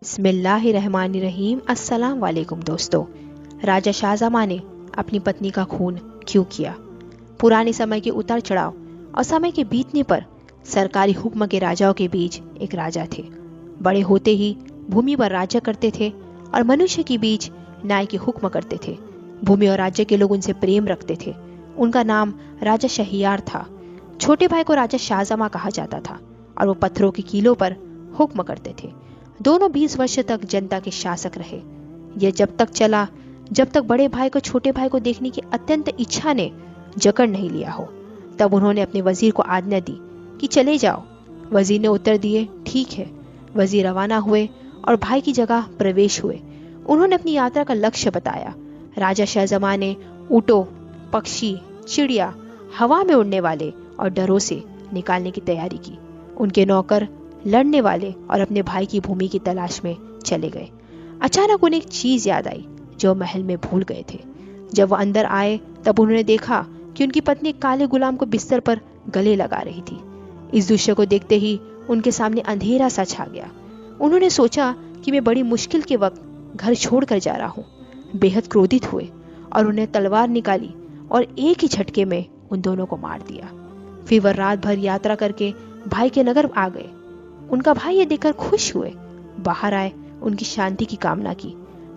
बिस्मिल्लाहिर्रहमानिर्रहीम। अस्सलाम वालेकुम दोस्तों। राजा शाहजहां ने अपनी पत्नी का खून क्यों किया? पुराने समय के उतार चढ़ाव और समय के बीतने पर सरकारी हुक्म के राजाओं के बीच एक राजा थे। बड़े होते ही भूमि पर राज्य करते थे और मनुष्य के बीच न्याय के हुक्म करते थे। भूमि और राज्य के लोग उनसे प्रेम रखते थे। उनका नाम राजा शहरयार था। छोटे भाई को राजा शाहजहां कहा जाता था और वो पत्थरों की कीलों पर हुक्म करते थे। दोनों 20 वर्ष तक जनता के शासक रहे। यह जब तक चला जब तक बड़े भाई को छोटे भाई को देखने की अत्यंत इच्छा ने जकड़ नहीं लिया हो। तब उन्होंने अपने वजीर को आज्ञा दी कि चले जाओ। वजीर ने उत्तर दिए, ठीक है। वजीर रवाना हुए और भाई की जगह प्रवेश हुए। उन्होंने अपनी यात्रा का लक्ष्य बताया। राजा शाहजहां ने ऊँटों, पक्षी, चिड़िया, हवा में उड़ने वाले और डरों से निकालने की तैयारी की। उनके नौकर लड़ने वाले और अपने भाई की भूमि की तलाश में चले गए। अचानक उन्हें एक चीज याद आई जो महल में भूल गए थे। जब वो अंदर आए तब उन्होंने देखा कि उनकी पत्नी काले गुलाम को बिस्तर पर गले लगा रही थी। इस दृश्य को देखते ही उनके सामने अंधेरा सा छा गया। उन्होंने सोचा कि मैं बड़ी मुश्किल के वक्त घर छोड़कर जा रहा हूँ। बेहद क्रोधित हुए और उन्हें तलवार निकाली और एक ही झटके में उन दोनों को मार दिया। फिर वह रात भर यात्रा करके भाई के नगर आ गए। उनका भाई ये देखकर खुश हुए। बाहर आए, उनकी शांति की कामना की,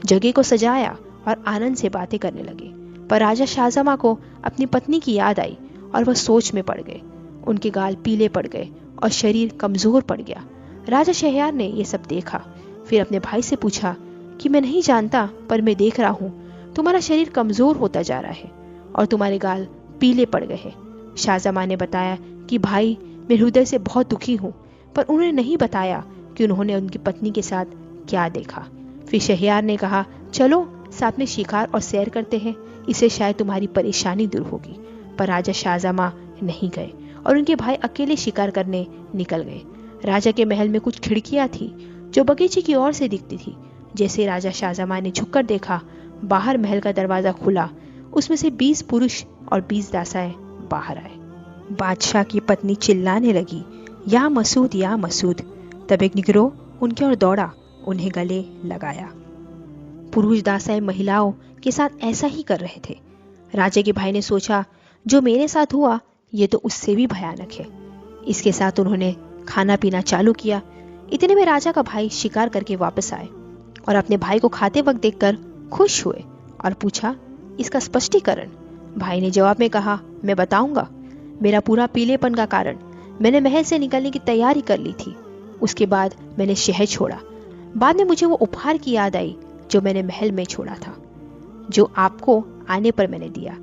जगह को सजाया और आनंद से बातें करने लगे। पर राजा शाहजहां को अपनी पत्नी की याद आई और वह सोच में पड़ गए। उनके गाल पीले पड़ गए और शरीर कमजोर पड़ गया। राजा शहरयार ने यह सब देखा। फिर अपने भाई से पूछा कि मैं नहीं जानता, पर मैं देख रहा हूँ तुम्हारा शरीर कमजोर होता जा रहा है और तुम्हारे गाल पीले पड़ गए हैं। शाहजहां ने बताया कि भाई, मैं हृदय से बहुत दुखी हूँ, पर उन्होंने नहीं बताया कि उन्होंने उनकी पत्नी के साथ क्या देखा। फिर शहरयार ने कहा, चलो साथ में शिकार और सैर करते हैं, इससे शायद तुम्हारी परेशानी दूर होगी। पर राजा शाहजहां नहीं गए और उनके भाई अकेले शिकार करने निकल गए। राजा के महल में कुछ खिड़कियां थी जो बगीचे की ओर से दिखती थी। जैसे राजा शाहजहां ने झुककर देखा, बाहर महल का दरवाजा खुला। उसमें से 20 पुरुष और 20 दासाएं बाहर आए। बादशाह की पत्नी चिल्लाने लगी, या मसूद, या मसूद। तब एक निग्रोह उनकी ओर दौड़ा, उन्हें गले लगाया। पुरुष दासाएं महिलाओं के साथ ऐसा ही कर रहे थे। राजा के भाई ने सोचा, जो मेरे साथ हुआ ये तो उससे भी भयानक है। इसके साथ उन्होंने खाना पीना चालू किया। इतने में राजा का भाई शिकार करके वापस आए और अपने भाई को खाते वक्त देखकर खुश हुए और पूछा, इसका स्पष्टीकरण? भाई ने जवाब में कहा, मैं बताऊंगा। मेरा पूरा पीलेपन का कारण, मैंने महल से निकलने की तैयारी कर ली थी। उसके बाद मैंने शहर छोड़ा। बाद में मुझे वो उपहार की याद आई जो मैंने महल में छोड़ा था, जो आपको आने पर मैंने दिया।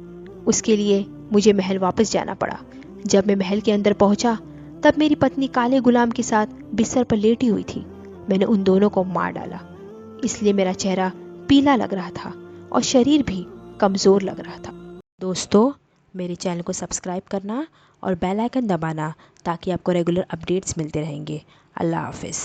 उसके लिए मुझे महल वापस जाना पड़ा। जब मैं महल के अंदर पहुंचा तब मेरी पत्नी काले गुलाम के साथ बिस्तर पर लेटी हुई थी। मैंने उन दोनों को मार डाला, इसलिए मेरा चेहरा पीला लग रहा था और शरीर भी कमजोर लग रहा था। दोस्तों, मेरे चैनल को सब्सक्राइब करना और बेल आइकन दबाना ताकि आपको रेगुलर अपडेट्स मिलते रहेंगे। अल्लाह हाफिज़।